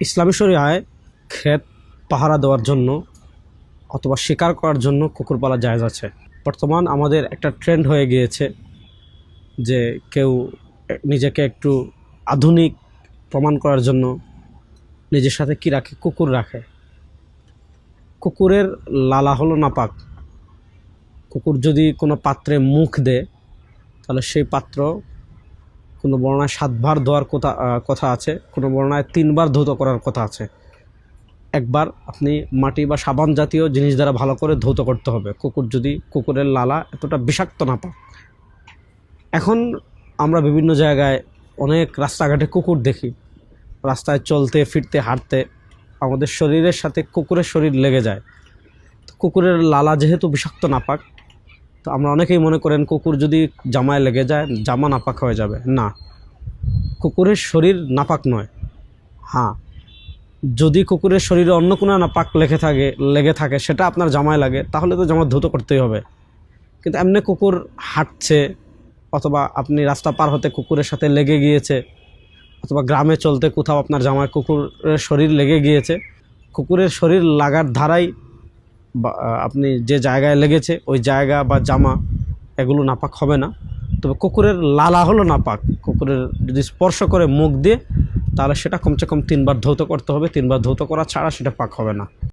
ইসলামী শরিয়ায় ক্ষেত পাহারা দেওয়ার জন্য অথবা শিকার করার জন্য কুকুর পালা জায়েজ আছে। বর্তমান আমাদের একটা ট্রেন্ড হয়ে গিয়েছে যে কেউ নিজেকে একটু আধুনিক প্রমাণ করার জন্য নিজের সাথে কী রাখে, কুকুর রাখে। কুকুরের লালা হলো নাপাক। কুকুর যদি কোনো পাত্রে মুখ দেয় তাহলে সেই পাত্র কোনো বর্ণায় 7 বার ধোয়ার কথা আছে, কোনো বর্ণায় 3 বার ধৌত করার কথা আছে। একবার আপনি মাটি বা সাবান জাতীয় জিনিস দ্বারা ভালো করে ধৌত করতে হবে কুকুর যদি কুকুরের লালা এতটা বিষাক্ত না পায়। এখন আমরা বিভিন্ন জায়গায় অনেক রাস্তাঘাটে কুকুর দেখি, রাস্তায় চলতে ফিরতে হাঁটতে আমাদের শরীরের সাথে কুকুরের শরীর লেগে যায়। কুকুরের লালা যেহেতু বিষাক্ত নাপাক, তো আমরা অনেকেই মনে করেন কুকুর যদি জামায় লেগে যায় জামা নাপাক হয়ে যাবে। না, কুকুরের শরীর নাপাক নয়। হ্যাঁ, যদি কুকুরের শরীরে অন্য কোনো নাপাক লেগে থাকে সেটা আপনার জামায় লাগে, তাহলে তো জামা ধৌত করতেই হবে। কিন্তু এমনি কুকুর হাঁটছে অথবা আপনি রাস্তা পার হতে কুকুরের সাথে লেগে গিয়েছে অথবা গ্রামে চলতে কোথাও আপনার জামায় কুকুরের শরীর লেগে গিয়েছে, কুকুরের শরীর লাগার ধারাই আপনি যে জায়গায় লেগেছে ওই জায়গা বা জামা এগুলো নাপাক হবে না। তবে কুকুরের লালা হলো নাপাক। কুকুরের যদি স্পর্শ করে মুখ দিয়ে তাহলে সেটা কমসে কম 3 বার ধৌত করতে হবে। 3 বার ধৌত করা ছাড়া সেটা পাক হবে না।